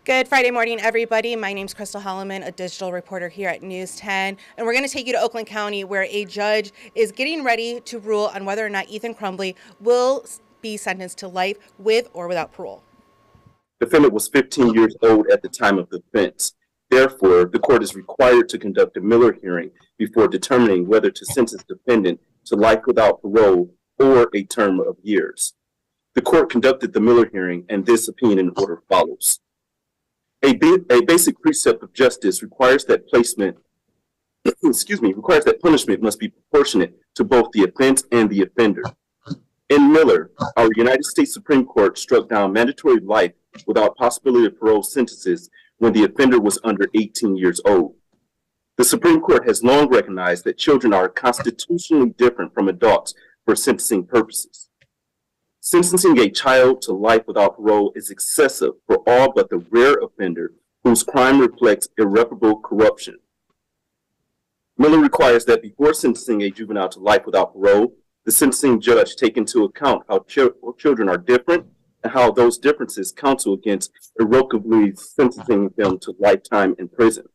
Good Friday morning, everybody. My name is Crystal Holloman, a digital reporter here at News 10, and we're going to take you to Oakland County, where a judge is getting ready to rule on whether or not Ethan Crumbley will be sentenced to life with or without parole. The defendant was 15 years old at the time of the offense. Therefore, the court is required to conduct a Miller hearing before determining whether to sentence the defendant to life without parole or a term of years. The court conducted the Miller hearing, and this opinion and order follows. A basic precept of justice requires that punishment must be proportionate to both the offense and the offender. In Miller, our United States Supreme Court struck down mandatory life without possibility of parole sentences when the offender was under 18 years old. The Supreme Court has long recognized that children are constitutionally different from adults for sentencing purposes. Sentencing a child to life without parole is excessive for all but the rare offender whose crime reflects irreparable corruption. Miller requires that before sentencing a juvenile to life without parole, the sentencing judge take into account how children are different and how those differences counsel against irrevocably sentencing them to lifetime in prison.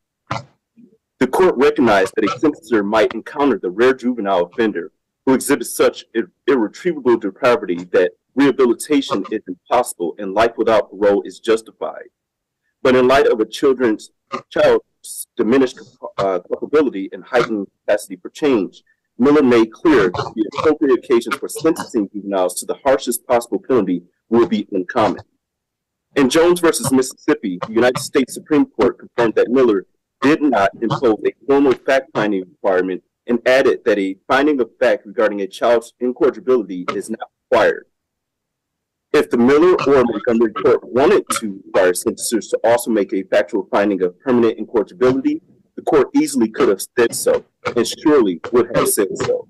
The court recognized that a sentencer might encounter the rare juvenile offender who exhibits such irretrievable depravity that rehabilitation is impossible and life without parole is justified. But in light of a child's diminished culpability and heightened capacity for change, Miller made clear that the appropriate occasions for sentencing juveniles to the harshest possible penalty will be uncommon. In Jones versus Mississippi, the United States Supreme Court confirmed that Miller did not impose a formal fact-finding requirement and added that a finding of fact regarding a child's incorrigibility is not required. If the Miller or Montgomery court wanted to require sentencers to also make a factual finding of permanent incorrigibility, the court easily could have said so, and surely would have said so.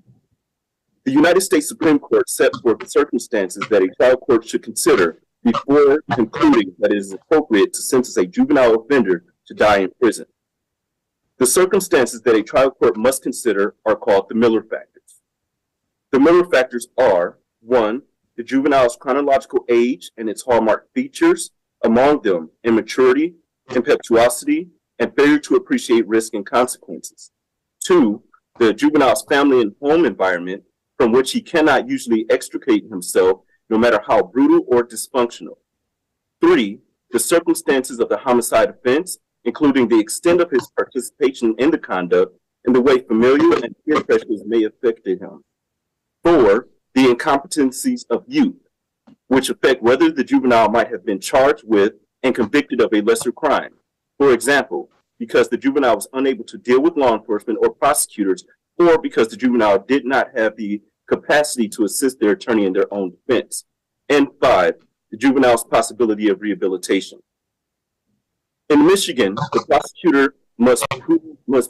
The United States Supreme Court set forth the circumstances that a trial court should consider before concluding that it is appropriate to sentence a juvenile offender to die in prison. The circumstances that a trial court must consider are called the Miller factors. The Miller factors are: 1, the juvenile's chronological age and its hallmark features, among them immaturity, impetuosity, and failure to appreciate risk and consequences. 2, the juvenile's family and home environment from which he cannot usually extricate himself, no matter how brutal or dysfunctional. 3, the circumstances of the homicide offense, including the extent of his participation in the conduct and the way familial and peer pressures may have affected him. 4, the incompetencies of youth, which affect whether the juvenile might have been charged with and convicted of a lesser crime. For example, because the juvenile was unable to deal with law enforcement or prosecutors, or because the juvenile did not have the capacity to assist their attorney in their own defense. And 5, the juvenile's possibility of rehabilitation. In Michigan, the prosecutor must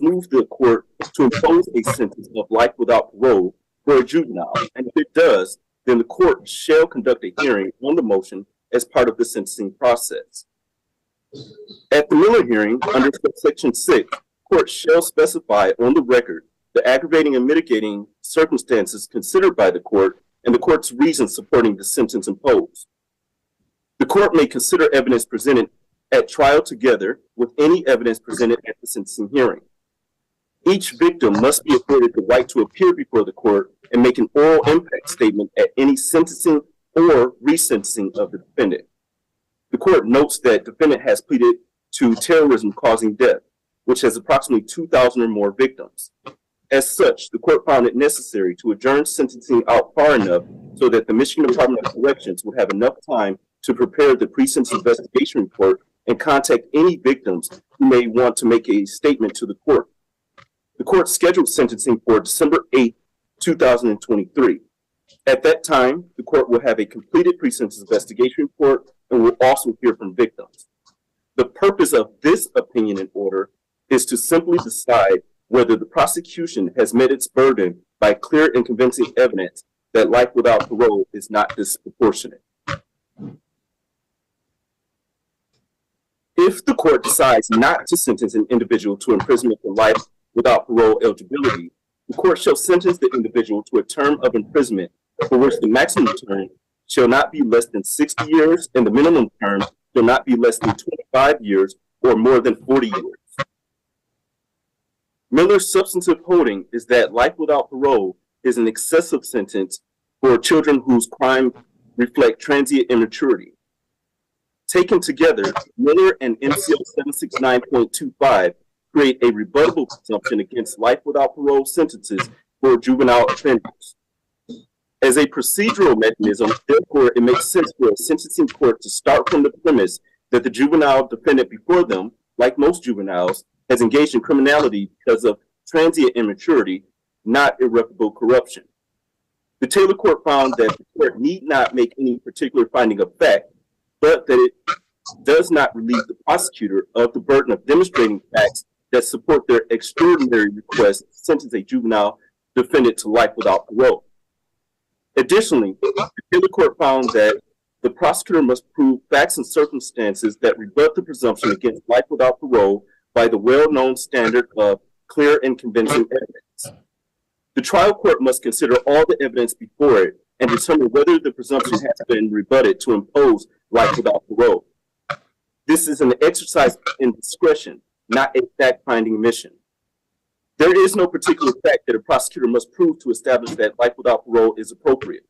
move the court to impose a sentence of life without parole for a juvenile, and if it does, then the court shall conduct a hearing on the motion as part of the sentencing process. At the Miller hearing, under Section 6, the court shall specify on the record the aggravating and mitigating circumstances considered by the court and the court's reasons supporting the sentence imposed. The court may consider evidence presented at trial together with any evidence presented at the sentencing hearing. Each victim must be afforded the right to appear before the court and make an oral impact statement at any sentencing or resentencing of the defendant. The court notes that the defendant has pleaded to terrorism causing death, which has approximately 2,000 or more victims. As such, the court found it necessary to adjourn sentencing out far enough so that the Michigan Department of Corrections would have enough time to prepare the pre-sentence investigation report and contact any victims who may want to make a statement to the court. The court scheduled sentencing for December 8, 2023. At that time, the court will have a completed pre-sentence investigation report and will also hear from victims. The purpose of this opinion and order is to simply decide whether the prosecution has met its burden by clear and convincing evidence that life without parole is not disproportionate. If the court decides not to sentence an individual to imprisonment for life without parole eligibility, the court shall sentence the individual to a term of imprisonment for which the maximum term shall not be less than 60 years, and the minimum term shall not be less than 25 years or more than 40 years. Miller's substantive holding is that life without parole is an excessive sentence for children whose crime reflect transient immaturity. Taken together, Miller and MCL 769.25 create a rebuttable presumption against life without parole sentences for juvenile offenders. As a procedural mechanism, therefore, it makes sense for a sentencing court to start from the premise that the juvenile defendant before them, like most juveniles, has engaged in criminality because of transient immaturity, not irreparable corruption. The Taylor Court found that the court need not make any particular finding of fact, but that it does not relieve the prosecutor of the burden of demonstrating facts that support their extraordinary request to sentence a juvenile defendant to life without parole. Additionally, the Taylor Court found that the prosecutor must prove facts and circumstances that rebut the presumption against life without parole by the well-known standard of clear and convincing evidence. The trial court must consider all the evidence before it and determine whether the presumption has been rebutted to impose life without parole. This is an exercise in discretion, not a fact-finding mission. There is no particular fact that a prosecutor must prove to establish that life without parole is appropriate.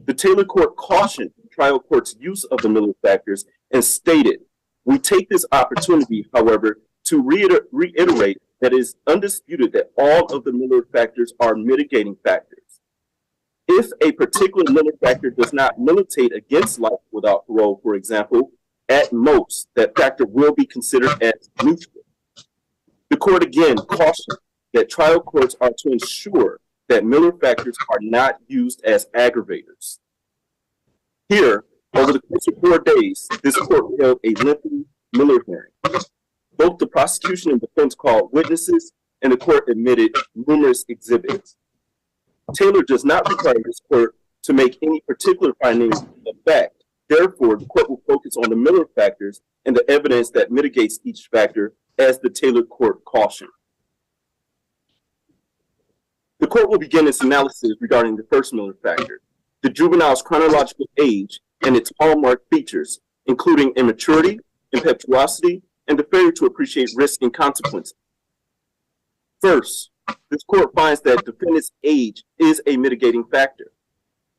The Taylor Court cautioned the trial court's use of the Miller factors and stated, "We take this opportunity, however, to reiterate that it is undisputed that all of the Miller factors are mitigating factors. If a particular Miller factor does not militate against life without parole, for example, at most, that factor will be considered as neutral." The court again cautioned that trial courts are to ensure that Miller factors are not used as aggravators. Here, over the course of 4 days, this court held a lengthy Miller hearing. Both the prosecution and defense called witnesses, and the court admitted numerous exhibits. Taylor does not require this court to make any particular findings of fact. Therefore, the court will focus on the Miller factors and the evidence that mitigates each factor, as the Taylor Court cautioned. The court will begin its analysis regarding the first Miller factor, the juvenile's chronological age and its hallmark features, including immaturity, impetuosity, and the failure to appreciate risk and consequences. First, this court finds that defendant's age is a mitigating factor.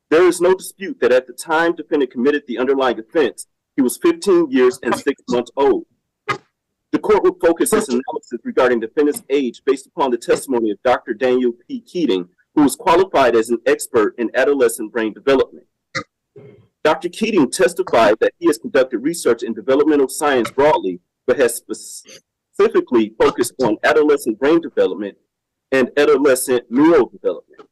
There is no dispute that at the time defendant committed the underlying offense, he was 15 years and 6 months old. The court will focus its analysis regarding defendant's age based upon the testimony of Dr. Daniel P. Keating, who is qualified as an expert in adolescent brain development. Dr. Keating testified that he has conducted research in developmental science broadly, but has specifically focused on adolescent brain development and adolescent neural development.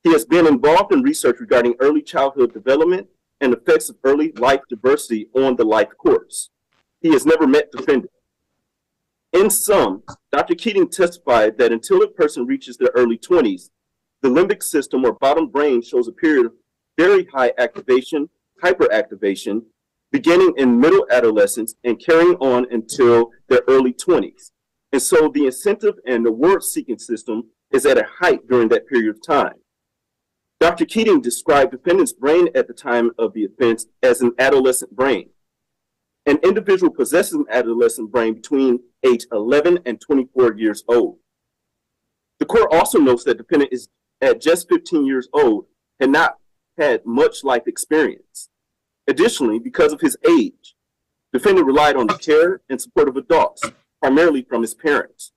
He has been involved in research regarding early childhood development and effects of early life diversity on the life course. He has never met defendant. In sum, Dr. Keating testified that until a person reaches their early 20s, the limbic system or bottom brain shows a period of very high activation, hyperactivation, beginning in middle adolescence and carrying on until their early 20s. And so the incentive and the word-seeking system is at a height during that period of time. Dr. Keating described defendant's brain at the time of the offense as an adolescent brain. An individual possesses an adolescent brain between age 11 and 24 years old. The court also notes that defendant is at just 15 years old and not had much life experience. Additionally, because of his age, defendant relied on the care and support of adults, primarily from his parents.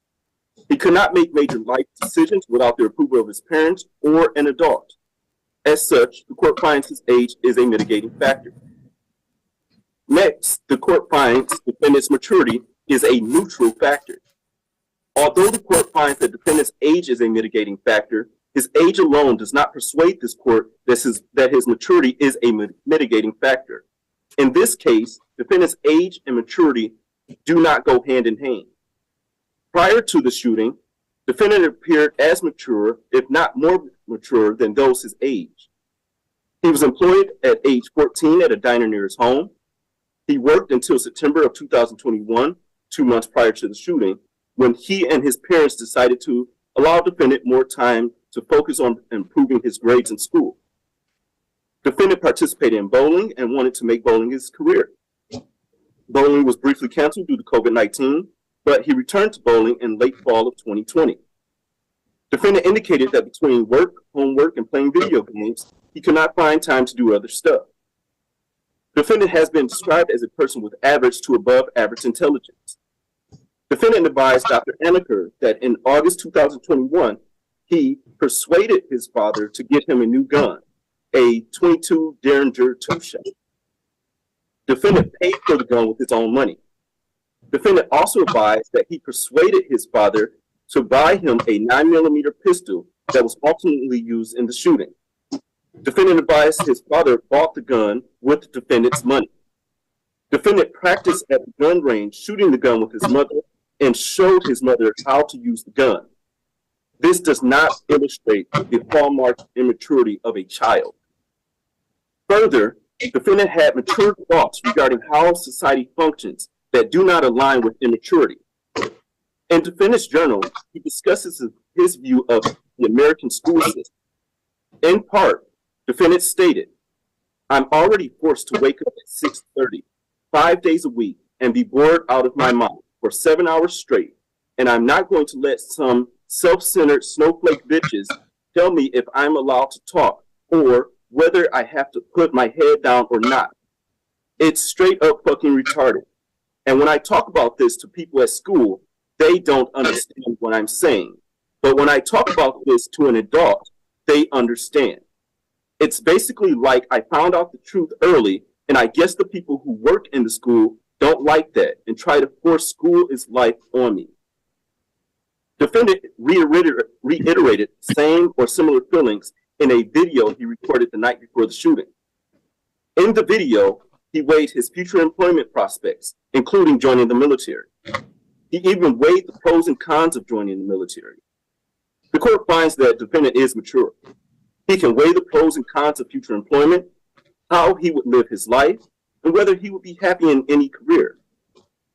He could not make major life decisions without the approval of his parents or an adult. As such, the court finds his age is a mitigating factor. Next, the court finds defendant's maturity is a neutral factor. Although the court finds that defendant's age is a mitigating factor, his age alone does not persuade this court that his maturity is a mitigating factor. In this case, defendant's age and maturity do not go hand in hand. Prior to the shooting, defendant appeared as mature, if not more mature than those his age. He was employed at age 14 at a diner near his home. He worked until September of 2021, 2 months prior to the shooting, when he and his parents decided to allow defendant more time to focus on improving his grades in school. Defendant participated in bowling and wanted to make bowling his career. Bowling was briefly canceled due to COVID-19, but he returned to bowling in late fall of 2020. Defendant indicated that between work, homework, and playing video games, he could not find time to do other stuff. Defendant has been described as a person with average to above average intelligence. Defendant advised Dr. Anaker that in August 2021, he persuaded his father to get him a new gun, a .22 Derringer two-shot. Defendant paid for the gun with his own money. Defendant also advised that he persuaded his father to buy him a 9mm pistol that was ultimately used in the shooting. Defendant advised his father bought the gun with the defendant's money. Defendant practiced at the gun range shooting the gun with his mother and showed his mother how to use the gun. This does not illustrate the hallmark immaturity of a child. Further, defendant had mature thoughts regarding how society functions that do not align with immaturity. In defendant's journal, he discusses his view of the American school system. In part, defendant stated, "I'm already forced to wake up at 6:30, 5 days a week, and be bored out of my mind for 7 hours straight, and I'm not going to let some self-centered snowflake bitches tell me if I'm allowed to talk or whether I have to put my head down or not. It's straight up fucking retarded. And when I talk about this to people at school, they don't understand what I'm saying. But when I talk about this to an adult, they understand. It's basically like I found out the truth early, and I guess the people who work in the school don't like that and try to force school is life on me." Defendant reiterated same or similar feelings in a video he recorded the night before the shooting. In the video, he weighed his future employment prospects, including joining the military. He even weighed the pros and cons of joining the military. The court finds that defendant is mature. He can weigh the pros and cons of future employment, how he would live his life, and whether he would be happy in any career.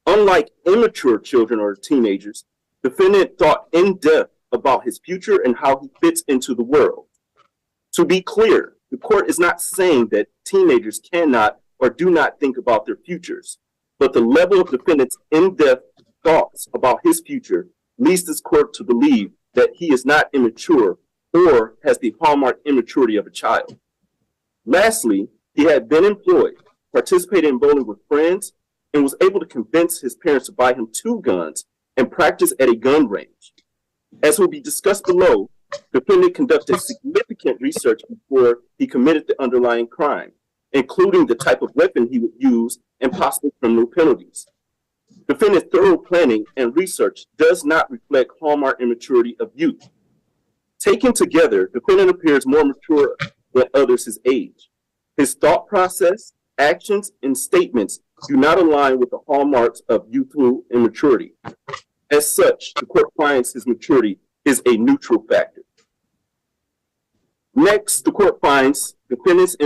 Unlike immature children or teenagers, defendant thought in depth about his future and how he fits into the world. To be clear, the court is not saying that teenagers cannot or do not think about their futures, but the level of defendant's in-depth thoughts about his future leads this court to believe that he is not immature or has the hallmark immaturity of a child. Lastly, he had been employed, participated in bowling with friends, and was able to convince his parents to buy him 2 guns and practice at a gun range. As will be discussed below, the defendant conducted significant research before he committed the underlying crime, including the type of weapon he would use and possible criminal penalties. Defendant's thorough planning and research does not reflect hallmark immaturity of youth. Taken together, defendant appears more mature than others his age. His thought process, actions, and statements do not align with the hallmarks of youthful immaturity. As such, the court finds his maturity is a neutral factor. Next, the court finds defendant's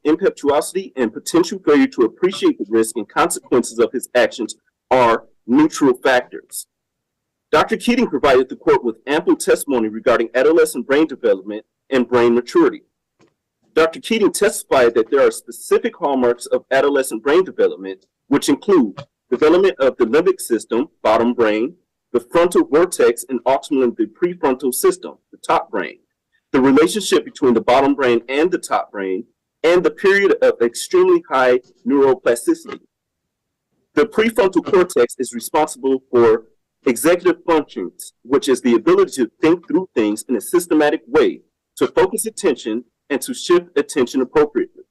impetuosity and potential failure to appreciate the risk and consequences of his actions are neutral factors. Dr. Keating provided the court with ample testimony regarding adolescent brain development and brain maturity. Dr. Keating testified that there are specific hallmarks of adolescent brain development, which include development of the limbic system, bottom brain, the frontal vortex, and ultimately the prefrontal system, the top brain, the relationship between the bottom brain and the top brain, and the period of extremely high neuroplasticity. The prefrontal cortex is responsible for executive functions, which is the ability to think through things in a systematic way, to focus attention, and to shift attention appropriately.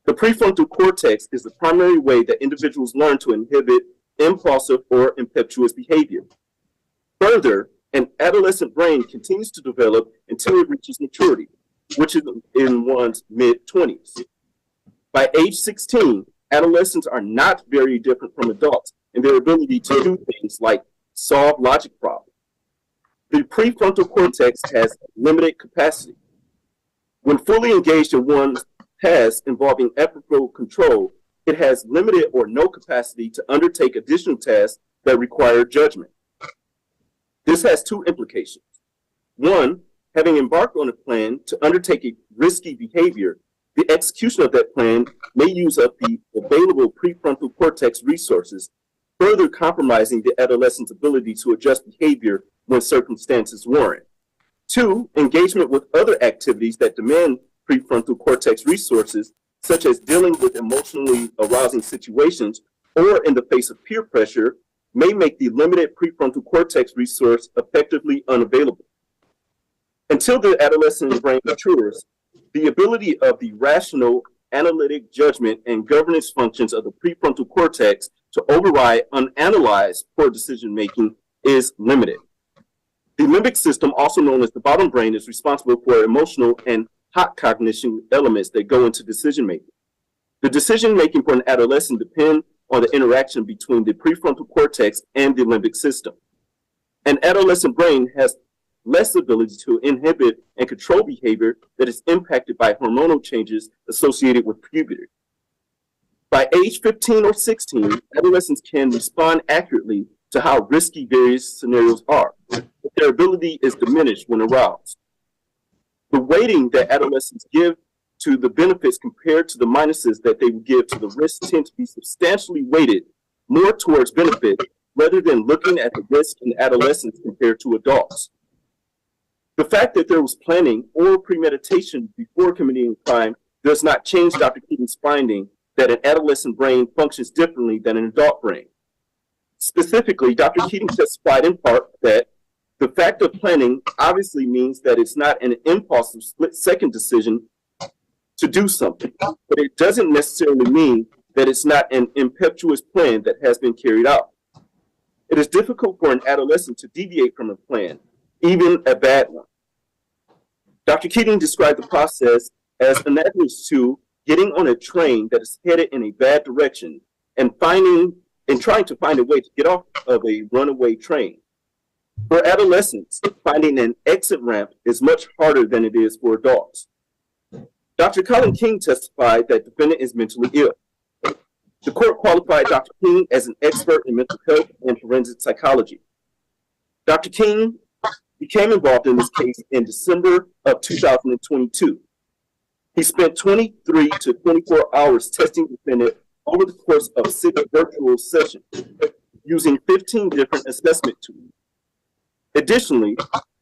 The prefrontal cortex is the primary way that individuals learn to inhibit impulsive or impetuous behavior. Further, an adolescent brain continues to develop until it reaches maturity, which is in one's mid-20s. By age 16, adolescents are not very different from adults in their ability to do things like solve logic problems. The prefrontal cortex has limited capacity. When fully engaged in one's tasks involving effortful control, it has limited or no capacity to undertake additional tasks that require judgment. This has 2 implications. One, having embarked on a plan to undertake a risky behavior, The execution of that plan may use up the available prefrontal cortex resources, further compromising the adolescent's ability to adjust behavior when circumstances warrant. 2, engagement with other activities that demand prefrontal cortex resources, such as dealing with emotionally arousing situations or in the face of peer pressure, may make the limited prefrontal cortex resource effectively unavailable. Until the adolescent brain matures, the ability of the rational, analytic judgment and governance functions of the prefrontal cortex to override unanalyzed poor decision-making is limited. The limbic system, also known as the bottom brain, is responsible for emotional and hot cognition elements that go into decision-making. The decision-making for an adolescent depends on the interaction between the prefrontal cortex and the limbic system. An adolescent brain has less ability to inhibit and control behavior that is impacted by hormonal changes associated with puberty. By age 15 or 16, adolescents can respond accurately to how risky various scenarios are, but their ability is diminished when aroused. The weighting that adolescents give to the benefits compared to the minuses that they would give to the risks tend to be substantially weighted more towards benefit rather than looking at the risk in adolescents compared to adults. The fact that there was planning or premeditation before committing a crime does not change Dr. Keating's finding that an adolescent brain functions differently than an adult brain. Specifically, Dr. Keating testified in part that the fact of planning obviously means that it's not an impulsive split-second decision to do something, but it doesn't necessarily mean that it's not an impetuous plan that has been carried out. It is difficult for an adolescent to deviate from a plan, even a bad one. Dr. Keating described the process as analogous to getting on a train that is headed in a bad direction and trying to find a way to get off of a runaway train. For adolescents, finding an exit ramp is much harder than it is for adults. Dr. Colin King testified that the defendant is mentally ill. The court qualified Dr. King as an expert in mental health and forensic psychology. Dr. King became involved in this case in December of 2022. He spent 23 to 24 hours testing the defendant over the course of 6 virtual sessions using 15 different assessment tools. Additionally,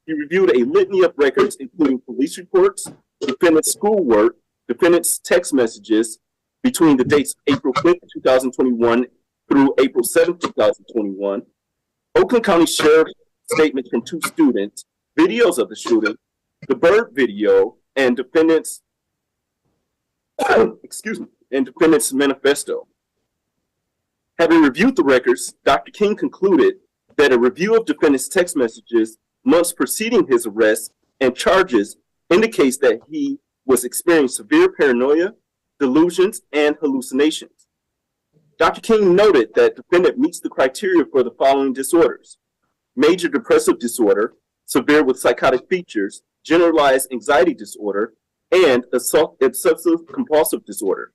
he reviewed a litany of records, including police reports, defendant's schoolwork, defendant's text messages between the dates of April 5th, 2021 through April 7th, 2021, Oakland County Sheriff's statements from 2 students, videos of the shooting, the bird video, and defendant's defendant's manifesto. Having reviewed the records, Dr. King concluded that a review of defendant's text messages months preceding his arrest and charges indicates that he was experiencing severe paranoia, delusions, and hallucinations. Dr. King noted that defendant meets the criteria for the following disorders: major depressive disorder, severe with psychotic features, generalized anxiety disorder, and obsessive compulsive disorder.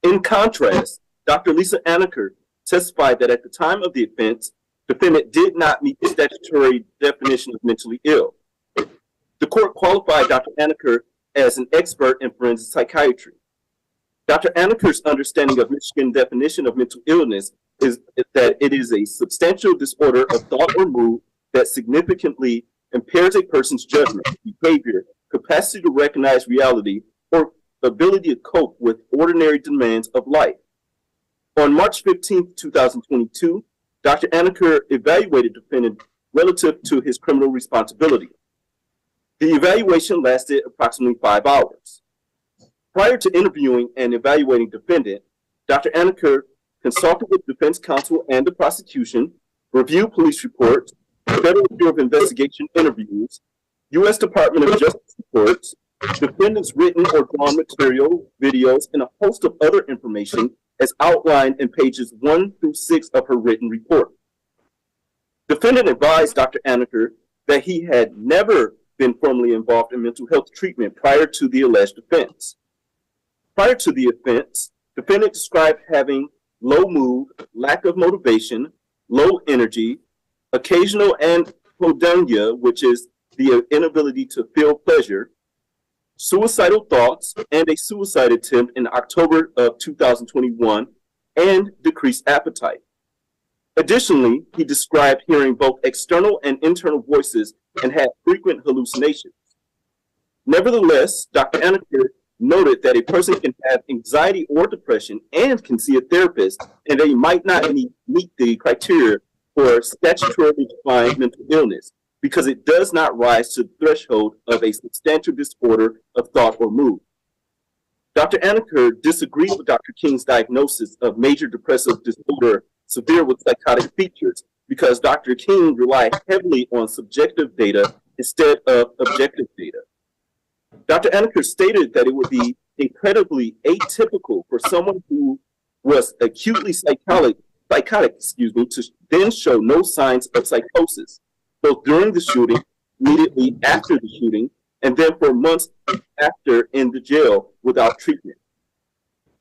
In contrast, Dr. Lisa Anaker testified that at the time of the offense, defendant did not meet the statutory definition of mentally ill. The court qualified Dr. Anaker as an expert in forensic psychiatry. Dr. Anaker's understanding of Michigan definition of mental illness is that it is a substantial disorder of thought or mood that significantly impairs a person's judgment, behavior, capacity to recognize reality, or ability to cope with ordinary demands of life. On March 15, 2022, Dr. Anaker evaluated defendant relative to his criminal responsibility. The evaluation lasted approximately 5 hours. Prior to interviewing and evaluating defendant, Dr. Anaker consulted with defense counsel and the prosecution, reviewed police reports, Federal Bureau of Investigation interviews, U.S. Department of Justice reports, defendant's written or drawn material, videos, and a host of other information as outlined in pages 1 through 6 of her written report. Defendant advised Dr. Anaker that he had never been formally involved in mental health treatment prior to the alleged offense. Prior to the offense, defendant described having low mood, lack of motivation, low energy, occasional anhedonia, which is the inability to feel pleasure, suicidal thoughts, and a suicide attempt in October of 2021, and decreased appetite. Additionally, he described hearing both external and internal voices and had frequent hallucinations. Nevertheless, Dr. Anaker noted that a person can have anxiety or depression and can see a therapist, and they might not meet the criteria for statutorily defined mental illness because it does not rise to the threshold of a substantial disorder of thought or mood. Dr. Anaker disagreed with Dr. King's diagnosis of major depressive disorder severe with psychotic features because Dr. King relied heavily on subjective data instead of objective data. Dr. Anaker stated that it would be incredibly atypical for someone who was acutely psychotic, to then show no signs of psychosis, both during the shooting, immediately after the shooting, and then for months after in the jail without treatment.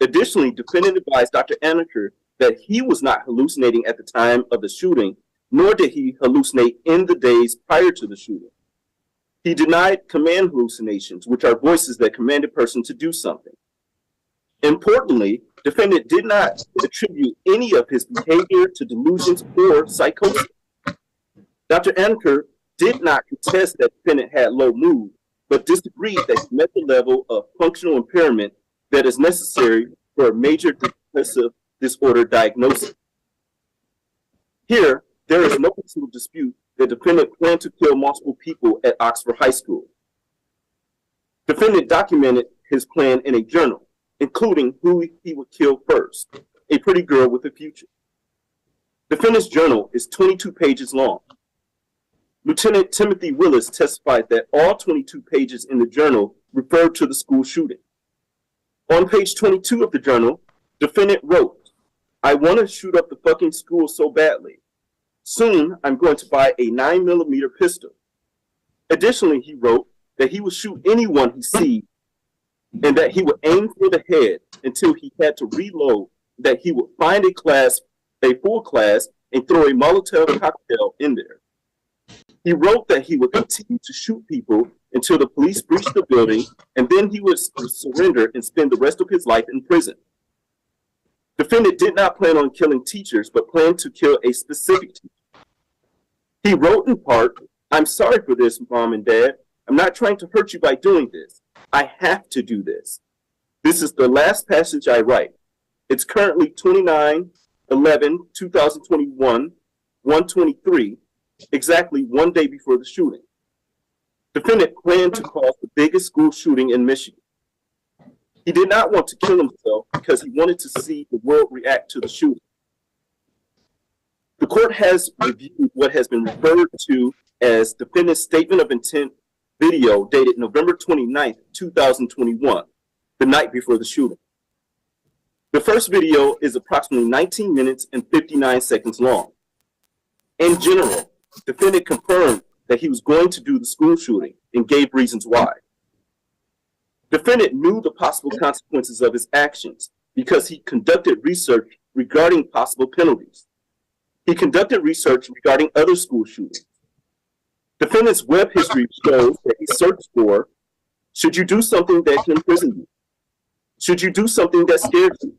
Additionally, defendant advised Dr. Anaker that he was not hallucinating at the time of the shooting, nor did he hallucinate in the days prior to the shooting. He denied command hallucinations, which are voices that command a person to do something. Importantly, defendant did not attribute any of his behavior to delusions or psychosis. Dr. Anaker did not contest that defendant had low mood, but disagreed that he met the level of functional impairment that is necessary for a major depressive disorder diagnosis. Here, there is no single dispute that defendant planned to kill multiple people at Oxford High School. Defendant documented his plan in a journal, including who he would kill first, a pretty girl with a future. Defendant's journal is 22 pages long. Lieutenant Timothy Willis testified that all 22 pages in the journal referred to the school shooting. On page 22 of the journal, defendant wrote, "I want to shoot up the fucking school so badly. Soon, I'm going to buy a 9mm pistol." Additionally, he wrote that he would shoot anyone he sees and that he would aim for the head until he had to reload, that he would find a full class, and throw a Molotov cocktail in there. He wrote that he would continue to shoot people until the police breached the building, and then he would surrender and spend the rest of his life in prison. Defendant did not plan on killing teachers, but planned to kill a specific teacher. He wrote in part, "I'm sorry for this, Mom and Dad. I'm not trying to hurt you by doing this. I have to do this. This is the last passage I write. It's currently 29/11/2021, 1:23, exactly one day before the shooting." Defendant planned to cause the biggest school shooting in Michigan. He did not want to kill himself because he wanted to see the world react to the shooting. The court has reviewed what has been referred to as defendant's statement of intent video dated November 29th, 2021, the night before the shooting. The first video is approximately 19 minutes and 59 seconds long. In general, defendant confirmed that he was going to do the school shooting and gave reasons why. Defendant knew the possible consequences of his actions because he conducted research regarding possible penalties. He conducted research regarding other school shootings. Defendant's web history shows that he searched for, should you do something that can imprison you? Should you do something that scares you?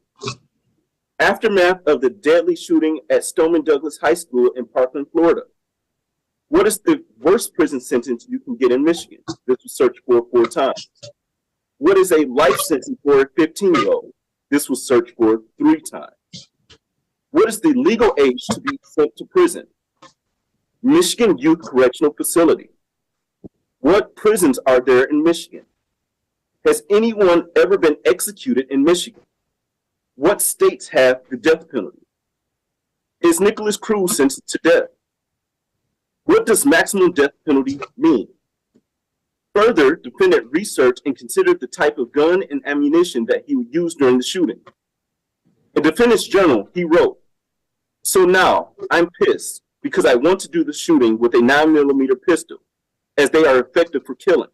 Aftermath of the deadly shooting at Stoneman Douglas High School in Parkland, Florida. What is the worst prison sentence you can get in Michigan? This was searched for 4 times. What is a life sentence for a 15-year-old? This was searched for 3 times. What is the legal age to be sent to prison? Michigan Youth Correctional Facility. What prisons are there in Michigan? Has anyone ever been executed in Michigan? What states have the death penalty? Is Nicholas Cruz sentenced to death? What does maximum death penalty mean? Further, defendant researched and considered the type of gun and ammunition that he would use during the shooting. In defendant's journal, he wrote, "So now, I'm pissed because I want to do the shooting with a 9mm pistol, as they are effective for killing.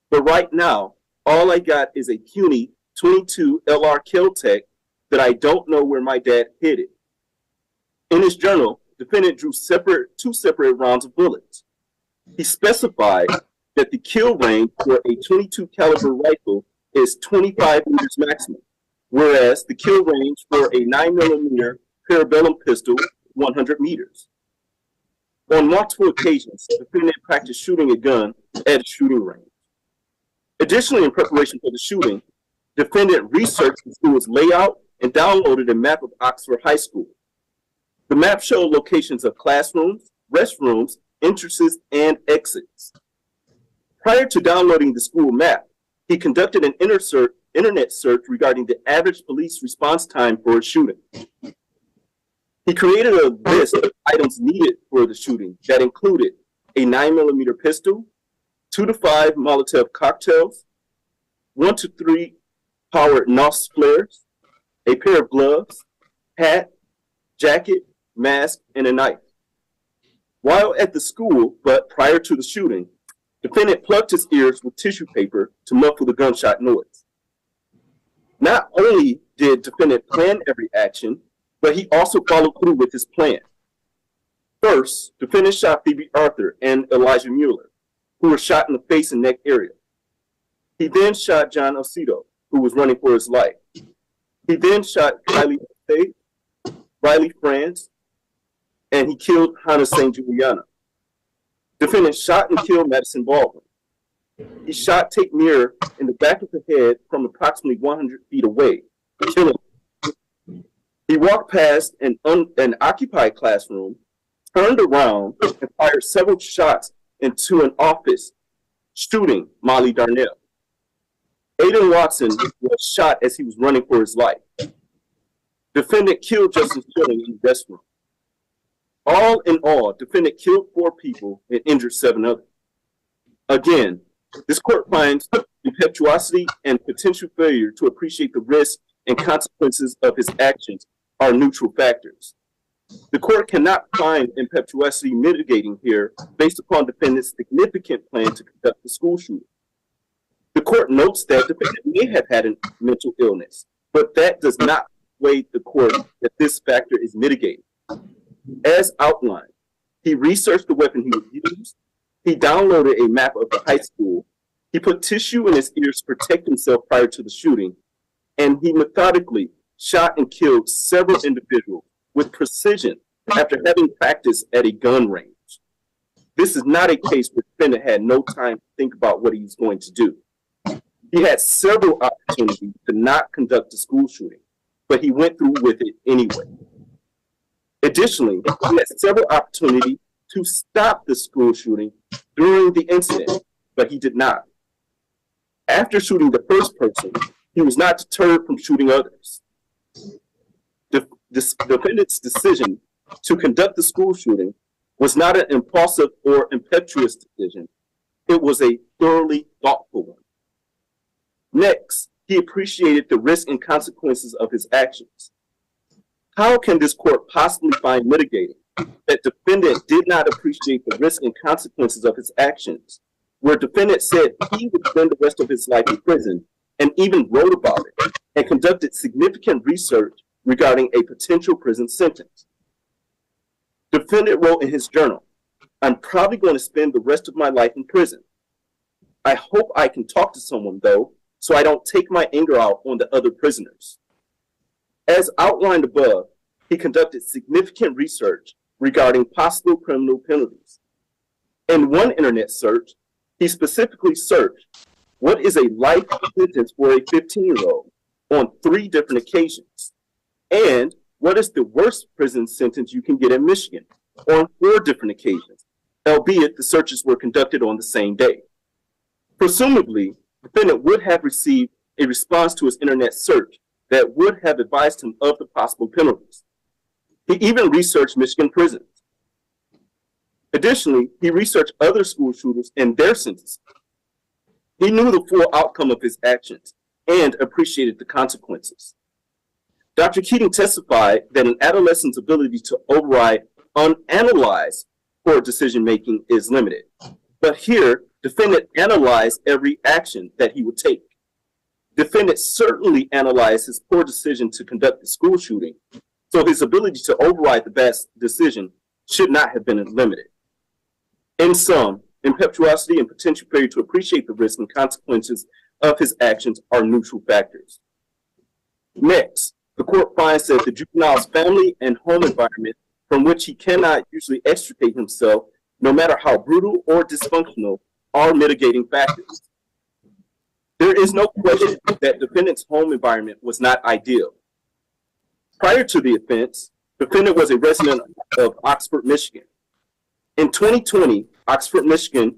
But right now, all I got is a puny 22 LR Kel-Tec that I don't know where my dad hid it." In his journal, defendant drew 2 separate rounds of bullets. He specified that the kill range for a 22 caliber rifle is 25 meters maximum, whereas the kill range for a 9mm parabellum pistol is 100 meters. On multiple occasions, the defendant practiced shooting a gun at a shooting range. Additionally, in preparation for the shooting, defendant researched the school's layout and downloaded a map of Oxford High School. The map showed locations of classrooms, restrooms, entrances, and exits. Prior to downloading the school map, he conducted an internet search regarding the average police response time for a shooting. He created a list of items needed for the shooting that included a 9mm pistol, 2 to 5 Molotov cocktails, 1 to 3 powered NOS flares, a pair of gloves, hat, jacket, mask, and a knife. While at the school, but prior to the shooting, defendant plugged his ears with tissue paper to muffle the gunshot noise. Not only did defendant plan every action, but he also followed through with his plan. First, defendant shot Phoebe Arthur and Elijah Mueller, who were shot in the face and neck area. He then shot John Alcido, who was running for his life. He then shot Kylie State, Riley Franz, and he killed Hannah St. Juliana. Defendant shot and killed Madison Baldwin. He shot Tate Muir in the back of the head from approximately 100 feet away, killing him. He walked past an occupied classroom, turned around, and fired several shots into an office, shooting Molly Darnell. Aiden Watson was shot as he was running for his life. Defendant killed Justin Sterling in the restroom. All in all, defendant killed 4 people and injured 7 others. Again, this court finds impetuosity and potential failure to appreciate the risks and consequences of his actions are neutral factors. The court cannot find impetuosity mitigating here based upon defendant's significant plan to conduct the school shooting. The court notes that defendant may have had a mental illness, but that does not persuade the court that this factor is mitigated. As outlined, he researched the weapon he would use, he downloaded a map of the high school, he put tissue in his ears to protect himself prior to the shooting, and he methodically shot and killed several individuals with precision after having practiced at a gun range. This is not a case where the defendant had no time to think about what he was going to do. He had several opportunities to not conduct a school shooting, but he went through with it anyway. Additionally, he had several opportunities to stop the school shooting during the incident, but he did not. After shooting the first person, he was not deterred from shooting others. The defendant's decision to conduct the school shooting was not an impulsive or impetuous decision. It was a thoroughly thoughtful one. Next, he appreciated the risks and consequences of his actions. How can this court possibly find mitigating that defendant did not appreciate the risks and consequences of his actions, where defendant said he would spend the rest of his life in prison and even wrote about it and conducted significant research regarding a potential prison sentence? Defendant wrote in his journal, "I'm probably going to spend the rest of my life in prison. I hope I can talk to someone, though, so I don't take my anger out on the other prisoners." As outlined above, he conducted significant research regarding possible criminal penalties. In one internet search, he specifically searched, what is a life sentence for a 15-year-old on 3 different occasions? And what is the worst prison sentence you can get in Michigan on 4 different occasions, albeit the searches were conducted on the same day? Presumably, the defendant would have received a response to his internet search that would have advised him of the possible penalties. He even researched Michigan prisons. Additionally, he researched other school shooters and their sentences. He knew the full outcome of his actions and appreciated the consequences. Dr. Keating testified that an adolescent's ability to override unanalyzed poor decision-making is limited. But here, defendant analyzed every action that he would take. Defendant certainly analyzed his poor decision to conduct the school shooting, so his ability to override the best decision should not have been limited. In sum, impetuosity, and potential failure to appreciate the risks and consequences of his actions are neutral factors. Next, the court finds that the juvenile's family and home environment from which he cannot usually extricate himself, no matter how brutal or dysfunctional, are mitigating factors. There is no question that defendant's home environment was not ideal. Prior to the offense, defendant was a resident of Oxford, Michigan. In 2020, Oxford, Michigan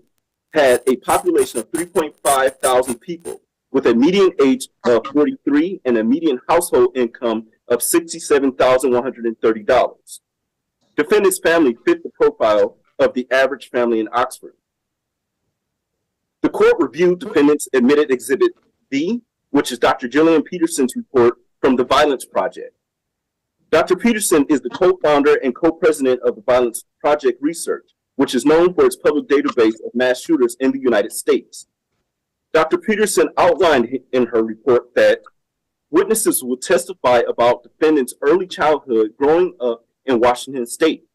had a population of 3.5 thousand people with a median age of 43 and a median household income of $67,130. Defendant's family fit the profile of the average family in Oxford. The court reviewed defendant's admitted Exhibit B, which is Dr. Jillian Peterson's report from the Violence Project. Dr. Peterson is the co-founder and co-president of the Violence Project Research, which is known for its public database of mass shooters in the United States. Dr. Peterson outlined in her report that witnesses will testify about defendant's early childhood growing up in Washington State.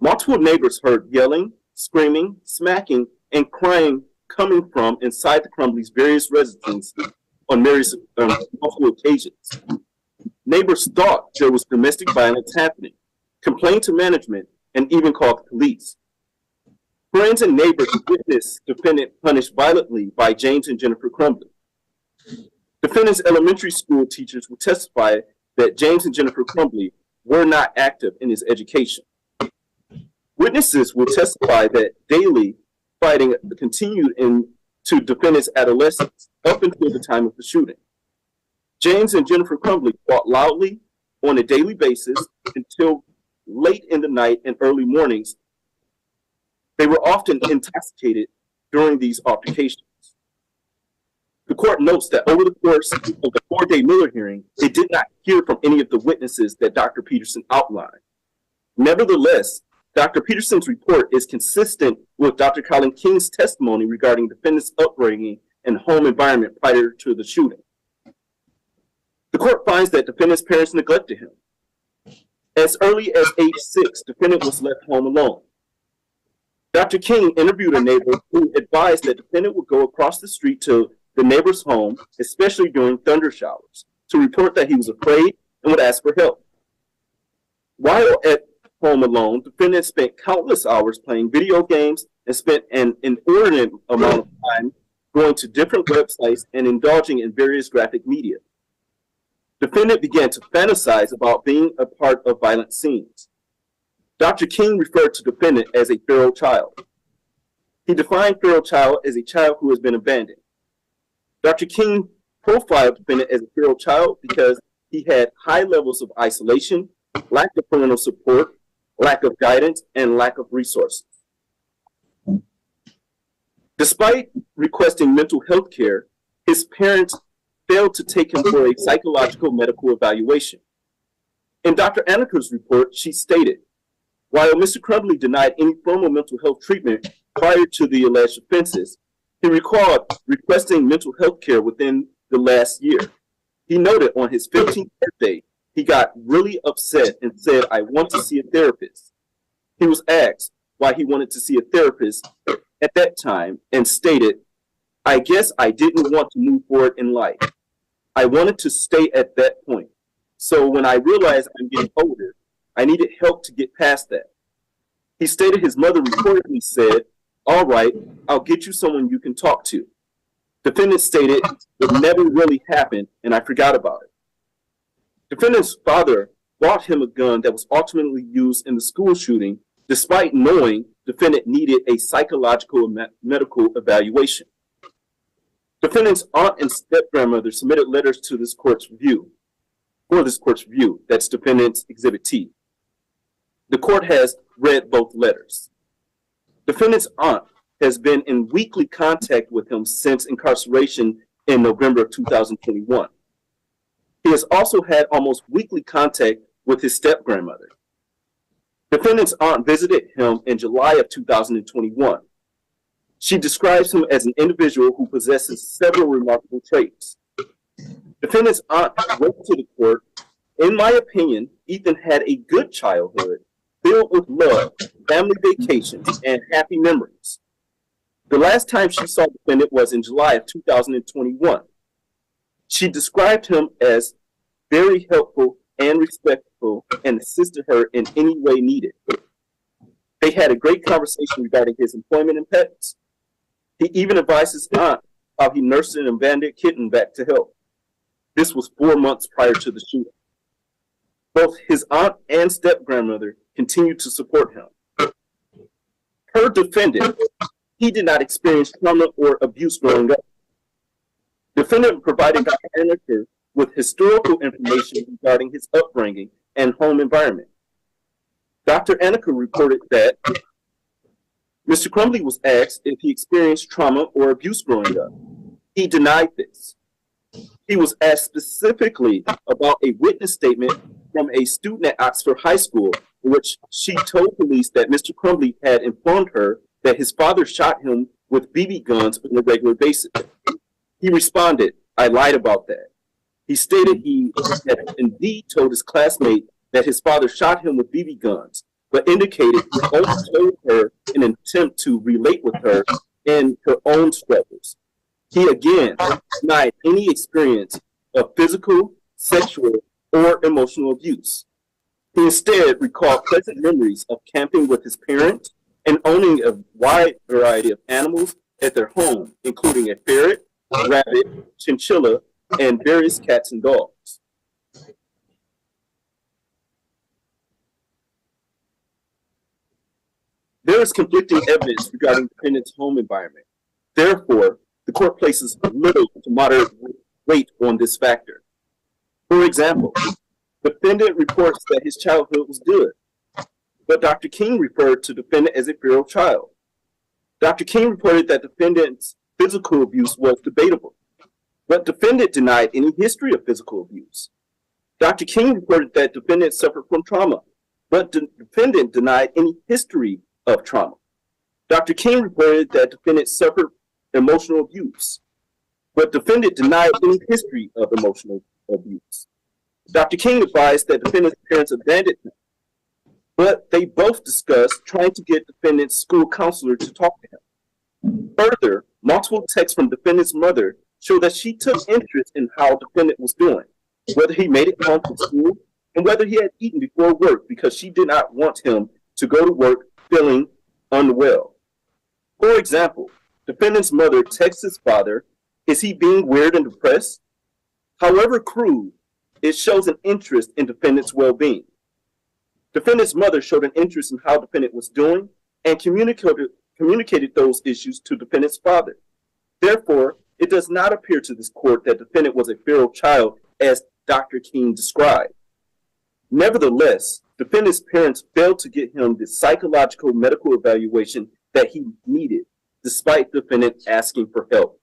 Multiple neighbors heard yelling, screaming, smacking, and crying coming from inside the Crumbleys' various residences on multiple occasions. Neighbors thought there was domestic violence happening, complained to management, and even called the police. Friends and neighbors witnessed defendant punished violently by James and Jennifer Crumbley. Defendant's elementary school teachers will testify that James and Jennifer Crumbley were not active in his education. Witnesses will testify that daily fighting continued into defendant's adolescence up until the time of the shooting. James and Jennifer Crumbley fought loudly on a daily basis until late in the night and early mornings. They were often intoxicated during these altercations. The court notes that over the course of the 4-day Miller hearing, it did not hear from any of the witnesses that Dr. Peterson outlined. Nevertheless, Dr. Peterson's report is consistent with Dr. Colin King's testimony regarding defendant's upbringing and home environment prior to the shooting. The court finds that defendant's parents neglected him. As early as age 6, defendant was left home alone. Dr. King interviewed a neighbor who advised that defendant would go across the street to the neighbor's home, especially during thunder showers, to report that he was afraid and would ask for help. While at home alone, defendant spent countless hours playing video games and spent an inordinate amount of time going to different websites and indulging in various graphic media. Defendant began to fantasize about being a part of violent scenes. Dr. King referred to defendant as a feral child. He defined feral child as a child who has been abandoned. Dr. King profiled defendant as a feral child because he had high levels of isolation, lack of parental support, lack of guidance, and lack of resources. Despite requesting mental health care, his parents failed to take him for a psychological medical evaluation. In Dr. Aniker's report, she stated, while Mr. Crumbley denied any formal mental health treatment prior to the alleged offenses, he recalled requesting mental health care within the last year. He noted on his 15th birthday, he got really upset and said, "I want to see a therapist." He was asked why he wanted to see a therapist at that time and stated, "I guess I didn't want to move forward in life. I wanted to stay at that point. So when I realized I'm getting older, I needed help to get past that." He stated his mother reportedly said, "All right, I'll get you someone you can talk to." Defendant stated, "It never really happened and I forgot about it." Defendant's father bought him a gun that was ultimately used in the school shooting, despite knowing defendant needed a psychological and medical evaluation. Defendant's aunt and step-grandmother submitted letters to this court's review. That's defendant's Exhibit T. The court has read both letters. Defendant's aunt has been in weekly contact with him since incarceration in November of 2021. He has also had almost weekly contact with his step-grandmother. Defendant's aunt visited him in July of 2021. She describes him as an individual who possesses several remarkable traits. Defendant's aunt wrote to the court, "In my opinion, Ethan had a good childhood, filled with love, family vacations, and happy memories. The last time she saw the defendant was in July of 2021. She described him as very helpful and respectful and assisted her in any way needed. They had a great conversation regarding his employment and pets. He even advised his aunt how he nursed an abandoned kitten back to health. This was 4 months prior to the shooting. Both his aunt and step-grandmother continued to support him. Per defendant, he did not experience trauma or abuse growing up. Defendant provided Dr. Annika with historical information regarding his upbringing and home environment. Dr. Annika reported that Mr. Crumbley was asked if he experienced trauma or abuse growing up. He denied this. He was asked specifically about a witness statement from a student at Oxford High School, in which she told police that Mr. Crumbley had informed her that his father shot him with BB guns on a regular basis. He responded, "I lied about that." He stated he had indeed told his classmate that his father shot him with BB guns, but indicated he only told her in an attempt to relate with her in her own struggles. He again denied any experience of physical, sexual, or emotional abuse. He instead recalled pleasant memories of camping with his parents and owning a wide variety of animals at their home, including a ferret, rabbit, chinchilla, and various cats and dogs. There is conflicting evidence regarding the defendant's home environment. Therefore, the court places little to moderate weight on this factor. For example, the defendant reports that his childhood was good, but Dr. King referred to the defendant as a feral child. Dr. King reported that the defendant's physical abuse was debatable, but defendant denied any history of physical abuse. Dr. King reported that defendant suffered from trauma, but the defendant denied any history of trauma. Dr. King reported that defendant suffered emotional abuse, but defendant denied any history of emotional abuse. Dr. King advised that defendant's parents abandoned him, but they both discussed trying to get defendant's school counselor to talk to him. Further, multiple texts from defendant's mother show that she took interest in how defendant was doing, whether he made it home from school, and whether he had eaten before work, because she did not want him to go to work feeling unwell. For example, defendant's mother texts his father, "Is he being weird and depressed?" However crude, it shows an interest in defendant's well-being. Defendant's mother showed an interest in how defendant was doing and communicated those issues to defendant's father. Therefore, it does not appear to this court that defendant was a feral child as Dr. King described. Nevertheless, defendant's parents failed to get him the psychological medical evaluation that he needed, despite defendant asking for help.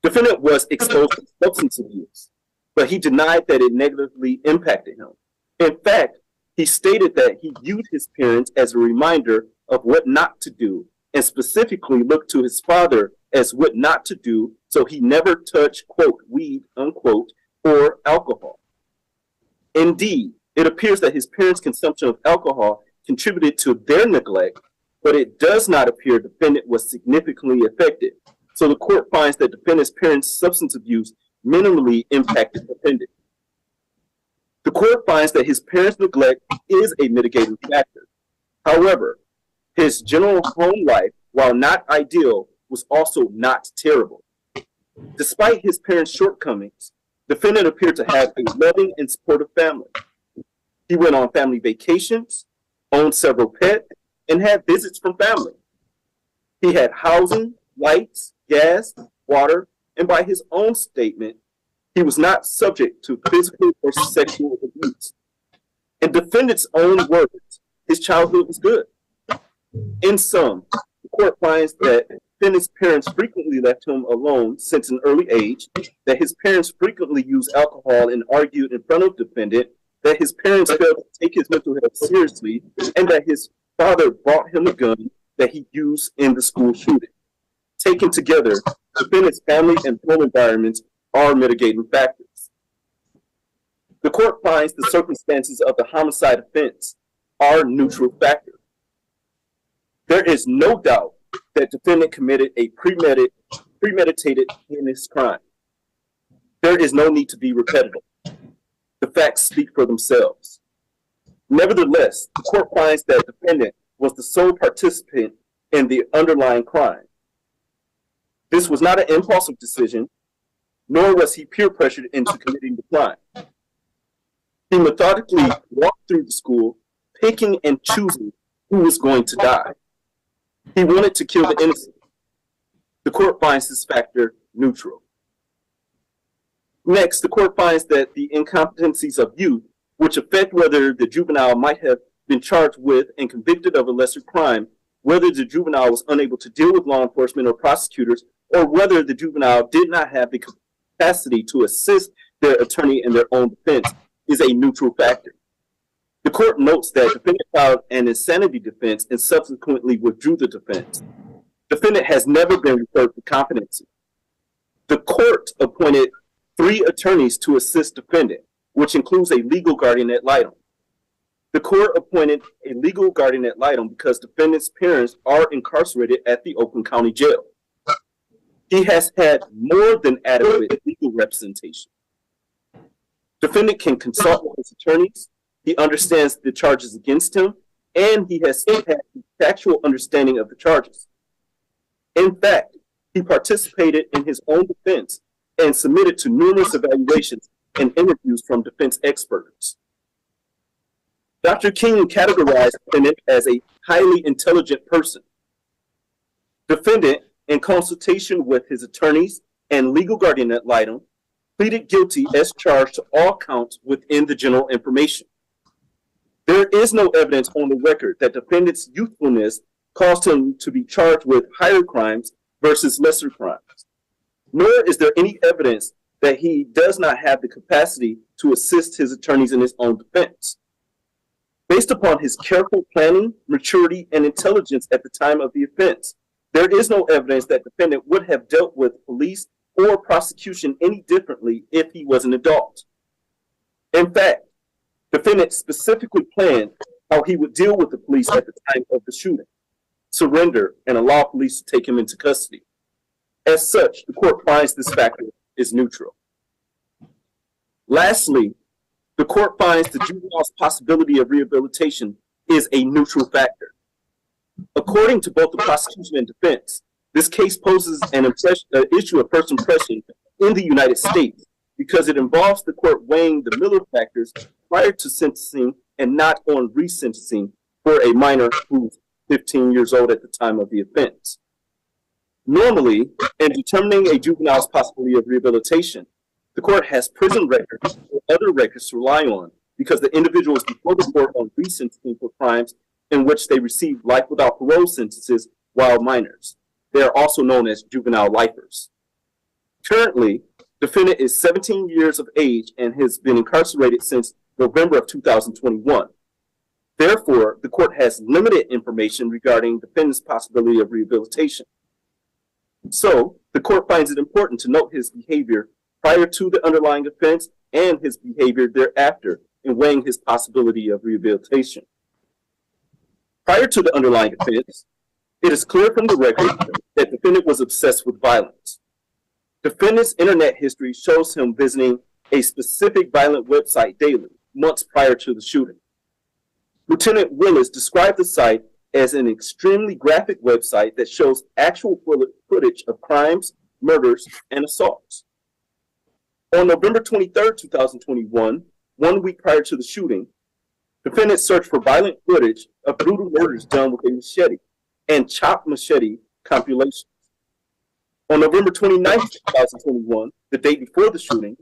Defendant was exposed to substance abuse, but he denied that it negatively impacted him. In fact, he stated that he viewed his parents as a reminder of what not to do, and specifically looked to his father as what not to do, so he never touched, quote, weed, unquote, or alcohol. Indeed, it appears that his parents' consumption of alcohol contributed to their neglect, but it does not appear defendant was significantly affected. So the court finds that defendant's parents' substance abuse minimally impacted defendant. The court finds that his parents' neglect is a mitigating factor. However, his general home life, while not ideal, was also not terrible. Despite his parents' shortcomings, defendant appeared to have a loving and supportive family. He went on family vacations, owned several pets, and had visits from family. He had housing, lights, gas, water, and by his own statement, he was not subject to physical or sexual abuse. In defendant's own words, his childhood was good. In sum, the court finds that defendant's parents frequently left him alone since an early age, that his parents frequently used alcohol and argued in front of defendant, that his parents failed to take his mental health seriously, and that his father bought him a gun that he used in the school shooting. Taken together, defendant's family and home environments are mitigating factors. The court finds the circumstances of the homicide offense are neutral factors. There is no doubt that defendant committed a premeditated heinous crime. There is no need to be repetitive. The facts speak for themselves. Nevertheless, the court finds that defendant was the sole participant in the underlying crime. This was not an impulsive decision, nor was he peer pressured into committing the crime. He methodically walked through the school, picking and choosing who was going to die. He wanted to kill the innocent. The court finds this factor neutral. Next, the court finds that the incompetencies of youth, which affect whether the juvenile might have been charged with and convicted of a lesser crime, whether the juvenile was unable to deal with law enforcement or prosecutors, or whether the juvenile did not have the capacity to assist their attorney in their own defense, is a neutral factor. The court notes that defendant filed an insanity defense and subsequently withdrew the defense. Defendant has never been referred for competency. The court appointed 3 attorneys to assist defendant, which includes a legal guardian ad litem. The court appointed a legal guardian ad litem because defendant's parents are incarcerated at the Oakland County Jail. He has had more than adequate legal representation. Defendant can consult with his attorneys. He understands the charges against him, and he has had a factual understanding of the charges. In fact, he participated in his own defense and submitted to numerous evaluations and interviews from defense experts. Dr. King categorized defendant as a highly intelligent person. Defendant, in consultation with his attorneys and legal guardian ad litem, pleaded guilty as charged to all counts within the general information. There is no evidence on the record that defendant's youthfulness caused him to be charged with higher crimes versus lesser crimes, nor is there any evidence that he does not have the capacity to assist his attorneys in his own defense. Based upon his careful planning, maturity, and intelligence at the time of the offense, there is no evidence that defendant would have dealt with police or prosecution any differently if he was an adult. In fact, defendant specifically planned how he would deal with the police at the time of the shooting, surrender, and allow police to take him into custody. As such, the court finds this factor is neutral. Lastly, the court finds the juvenile's possibility of rehabilitation is a neutral factor. According to both the prosecution and defense, this case poses an issue of first impression in the United States because it involves the court weighing the Miller factors prior to sentencing and not on resentencing for a minor who was 15 years old at the time of the offense. Normally, in determining a juvenile's possibility of rehabilitation, the court has prison records or other records to rely on because the individual is before the court on resentencing for crimes in which they received life without parole sentences while minors. They are also known as juvenile lifers. Currently, defendant is 17 years of age and has been incarcerated since November of 2021. Therefore, the court has limited information regarding defendant's possibility of rehabilitation. So, the court finds it important to note his behavior prior to the underlying offense and his behavior thereafter in weighing his possibility of rehabilitation. Prior to the underlying offense, it is clear from the record that defendant was obsessed with violence. Defendant's internet history shows him visiting a specific violent website daily, months prior to the shooting. Lieutenant Willis described the site as an extremely graphic website that shows actual footage of crimes, murders, and assaults. On November 23, 2021, 1 week prior to the shooting, defendant searched for violent footage of brutal murders done with a machete and chopped machete compilations. On November 29, 2021, the day before the shooting,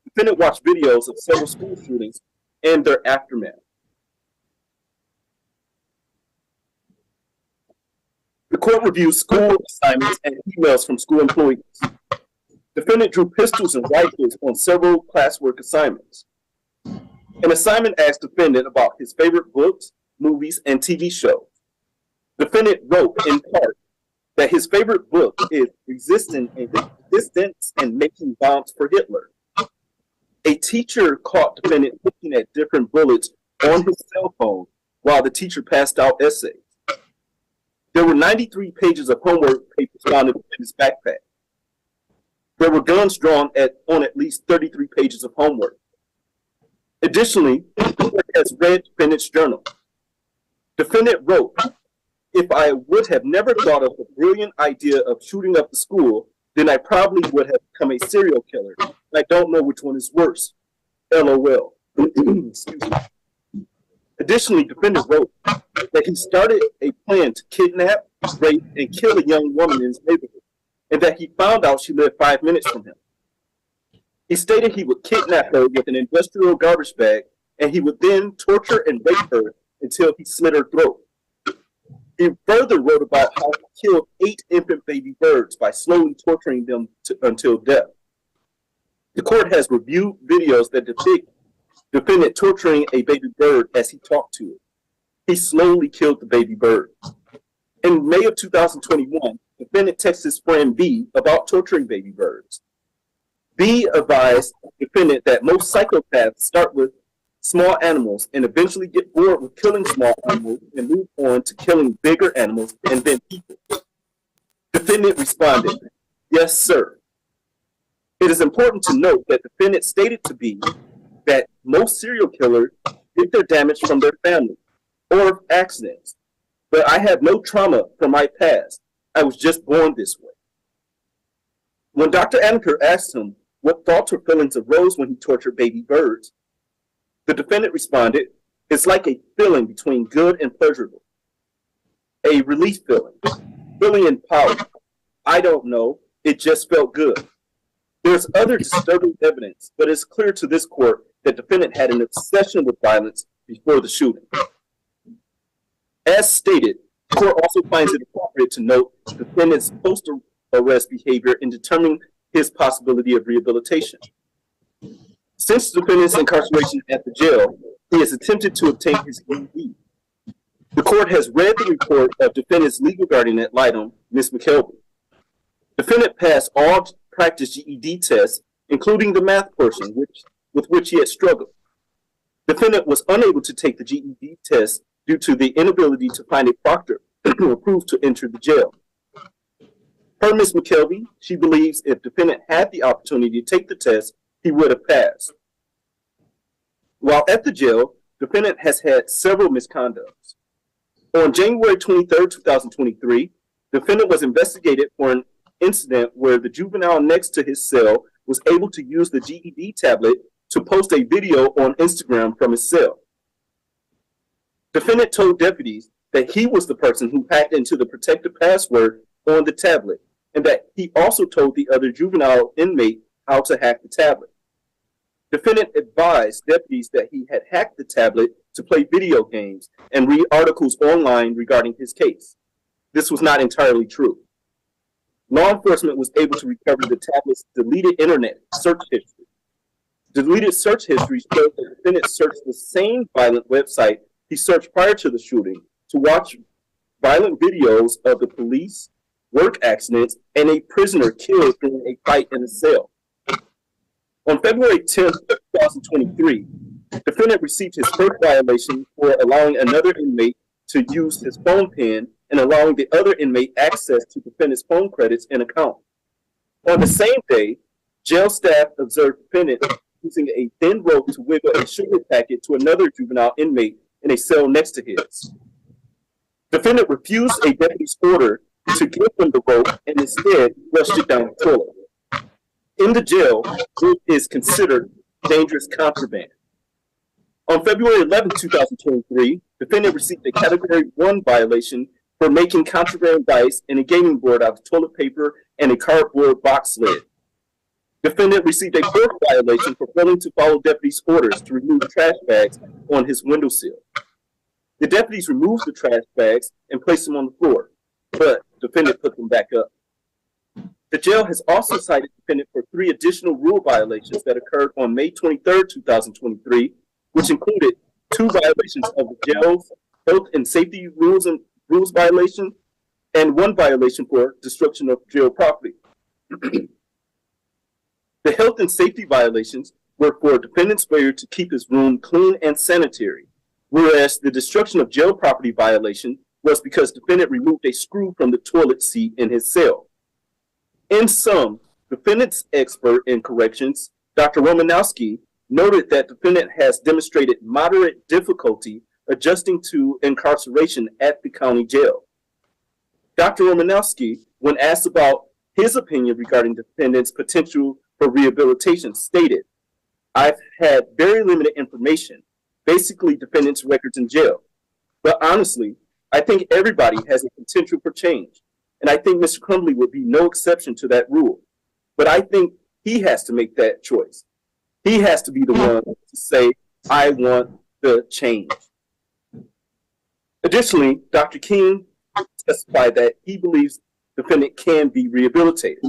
defendant watched videos of several school shootings and their aftermath. The court reviewed school assignments and emails from school employees. Defendant drew pistols and rifles on several classwork assignments. An assignment asked defendant about his favorite books, movies, and TV shows. Defendant wrote in part that his favorite book is Resistance and Making Bombs for Hitler. A teacher caught defendant looking at different bullets on his cell phone while the teacher passed out essays. There were 93 pages of homework papers found in his backpack. There were guns drawn on at least 33 pages of homework. Additionally, the court has read defendant's journal. Defendant wrote, "If I would have never thought of the brilliant idea of shooting up the school, then I probably would have become a serial killer. I don't know which one is worse. LOL." Excuse me. Additionally, defendant wrote that he started a plan to kidnap, rape, and kill a young woman in his neighborhood, and that he found out she lived 5 minutes from him. He stated he would kidnap her with an industrial garbage bag, and he would then torture and rape her until he slit her throat. He further wrote about how he killed 8 infant baby birds by slowly torturing them until death. The court has reviewed videos that depict defendant torturing a baby bird as he talked to it. He slowly killed the baby bird. In May of 2021, defendant texted his friend B about torturing baby birds. B advised defendant that most psychopaths start with small animals and eventually get bored with killing small animals and move on to killing bigger animals and then people. Defendant responded, "Yes, sir." It is important to note that defendant stated to B that most serial killers get their damage from their family or accidents, but I have no trauma from my past. I was just born this way. When Dr. Anker asked him what thoughts or feelings arose when he tortured baby birds, the defendant responded, "It's like a feeling between good and pleasurable. A relief feeling, feeling empowered. I don't know, it just felt good." There's other disturbing evidence, but it's clear to this court that defendant had an obsession with violence before the shooting. As stated, the court also finds it appropriate to note defendant's post-arrest behavior in determining his possibility of rehabilitation. Since the defendant's incarceration at the jail, he has attempted to obtain his GED. The court has read the report of defendant's legal guardian at Lytton, Ms. McKelvey. Defendant passed all practice GED tests, including the math portion, with which he had struggled. Defendant was unable to take the GED test due to the inability to find a proctor approved to enter the jail. Per Ms. McKelvey, she believes if defendant had the opportunity to take the test, he would have passed. While at the jail, defendant has had several misconducts. On January 23, 2023, defendant was investigated for an incident where the juvenile next to his cell was able to use the GED tablet to post a video on Instagram from his cell. Defendant told deputies that he was the person who hacked into the protected password on the tablet, and that he also told the other juvenile inmate how to hack the tablet. Defendant advised deputies that he had hacked the tablet to play video games and read articles online regarding his case. This was not entirely true. Law enforcement was able to recover the tablet's deleted internet search history. Deleted search history showed that the defendant searched the same violent website he searched prior to the shooting to watch violent videos of the police, work accidents, and a prisoner killed during a fight in a cell. On February 10, 2023, defendant received his first violation for allowing another inmate to use his phone pen and allowing the other inmate access to defendant's phone credits and account. On the same day, jail staff observed defendant using a thin rope to wiggle a sugar packet to another juvenile inmate in a cell next to his. Defendant refused a deputy's order to give him the rope and instead flushed it down the toilet. In the jail, it is considered dangerous contraband. On February 11, 2023, defendant received a Category 1 violation for making contraband dice and a gaming board out of toilet paper and a cardboard box lid. Defendant received a fourth violation for failing to follow deputies' orders to remove trash bags on his windowsill. The deputies removed the trash bags and placed them on the floor, but defendant put them back up. The jail has also cited defendant for 3 additional rule violations that occurred on May 23, 2023, which included 2 violations of the jail's health and safety rules violation and 1 violation for destruction of jail property. The health and safety violations were for defendant's failure to keep his room clean and sanitary, whereas the destruction of jail property violation was because defendant removed a screw from the toilet seat in his cell. In sum, defendant's expert in corrections, Dr. Romanowski, noted that defendant has demonstrated moderate difficulty adjusting to incarceration at the county jail. Dr. Romanowski, when asked about his opinion regarding defendant's potential for rehabilitation, stated, "I've had very limited information, basically defendant's records in jail. But honestly, I think everybody has a potential for change. And I think Mr. Crumbley would be no exception to that rule. But I think he has to make that choice. He has to be the one to say, I want the change." Additionally, Dr. King testified that he believes defendant can be rehabilitated.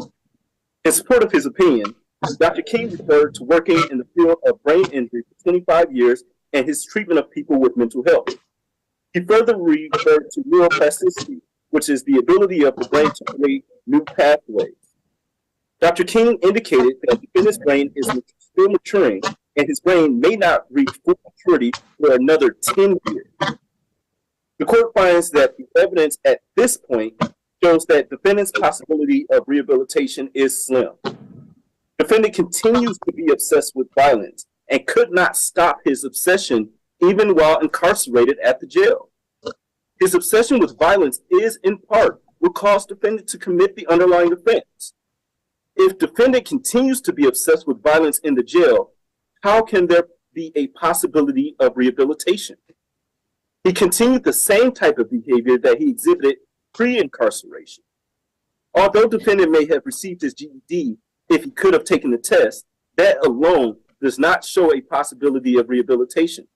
In support of his opinion, Dr. King referred to working in the field of brain injury for 25 years and his treatment of people with mental health. He further referred to neuroplasticity, which is the ability of the brain to create new pathways. Dr. King indicated that the defendant's brain is still maturing and his brain may not reach full maturity for another 10 years. The court finds that the evidence at this point shows that defendant's possibility of rehabilitation is slim. Defendant continues to be obsessed with violence and could not stop his obsession even while incarcerated at the jail. His obsession with violence is in part what caused defendant to commit the underlying offense. If defendant continues to be obsessed with violence in the jail, how can there be a possibility of rehabilitation? He continued the same type of behavior that he exhibited pre-incarceration. Although defendant may have received his GED if he could have taken the test, that alone does not show a possibility of rehabilitation.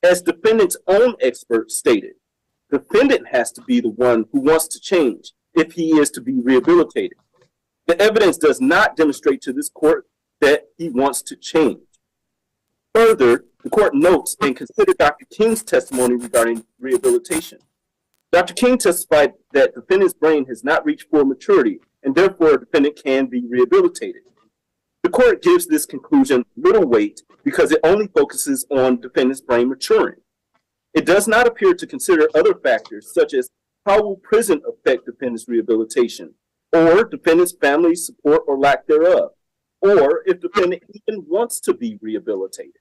As defendant's own expert stated, defendant has to be the one who wants to change if he is to be rehabilitated. The evidence does not demonstrate to this court that he wants to change. Further, the court notes and considered Dr. King's testimony regarding rehabilitation. Dr. King testified that defendant's brain has not reached full maturity and therefore a defendant can be rehabilitated. The court gives this conclusion little weight because it only focuses on defendant's brain maturing. It does not appear to consider other factors such as how will prison affect defendant's rehabilitation, or defendant's family support or lack thereof, or if defendant even wants to be rehabilitated.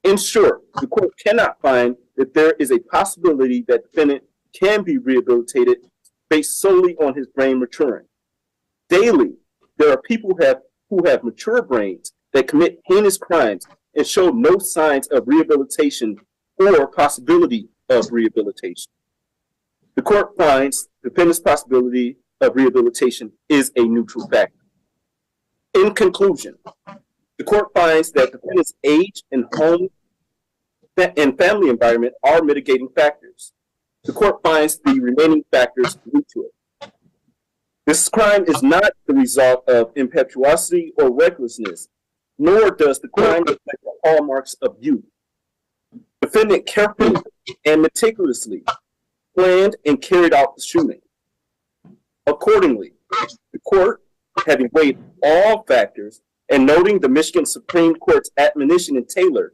In short, the court cannot find that there is a possibility that defendant can be rehabilitated based solely on his brain maturing. Daily, there are people who have mature brains that commit heinous crimes and show no signs of rehabilitation or possibility of rehabilitation. The court finds defendant's possibility of rehabilitation is a neutral factor. In conclusion, the court finds that defendant's age and home and family environment are mitigating factors. The court finds the remaining factors due to it. This crime is not the result of impetuosity or recklessness, nor does the crime reflect the hallmarks of youth. Defendant carefully and meticulously planned and carried out the shooting. Accordingly, the court, having weighed all factors and noting the Michigan Supreme Court's admonition in Taylor,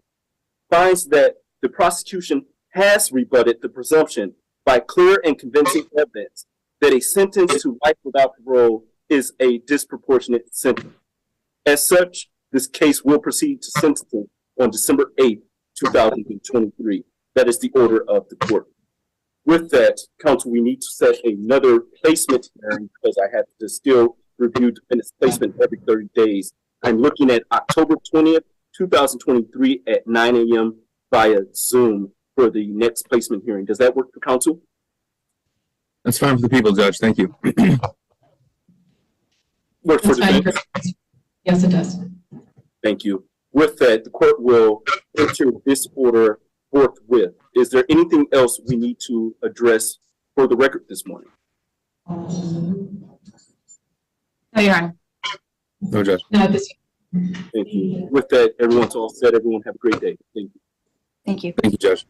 finds that the prosecution has rebutted the presumption by clear and convincing evidence that a sentence to life without parole is a disproportionate sentence. As such, this case will proceed to sentencing on December 8th, 2023. That is the order of the court. With that, counsel, we need to set another placement hearing because I have to still review defendant's placement every 30 days. I'm looking at October 20th, 2023 at 9 a.m. via Zoom for the next placement hearing. Does that work for counsel? That's fine for the people, Judge. Thank you. Work for defense? Yes, it does. Thank you. With that, the court will enter this order forthwith. Is there anything else we need to address for the record this morning? No, Your Honor. No, Judge. No, this. Thank you. With that, everyone's all set. Everyone have a great day. Thank you. Thank you. Thank you, Judge.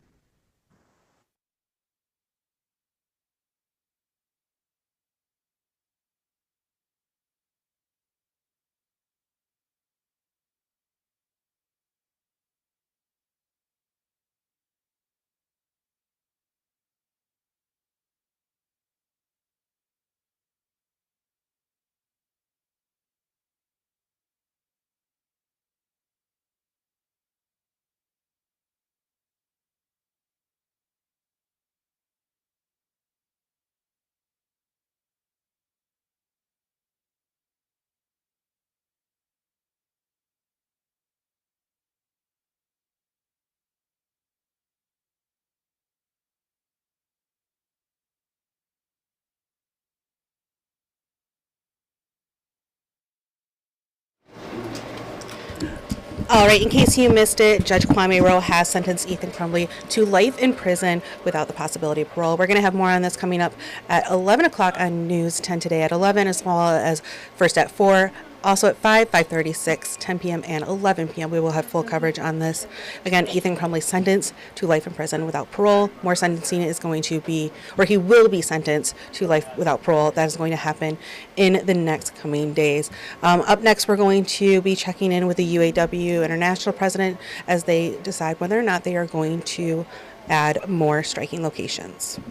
All right, in case you missed it, Judge Kwame Rowe has sentenced Ethan Crumbley to life in prison without the possibility of parole. We're going to have more on this coming up at 11 o'clock on News 10 today at 11, as well as first at 4. Also at 5, 5:36, 10 p.m., and 11 p.m. We will have full coverage on this. Again, Ethan Crumbley sentenced to life in prison without parole. More sentencing is going to be, or he will be sentenced to life without parole. That is going to happen in the next coming days. Up next, we're going to be checking in with the UAW International President as they decide whether or not they are going to add more striking locations.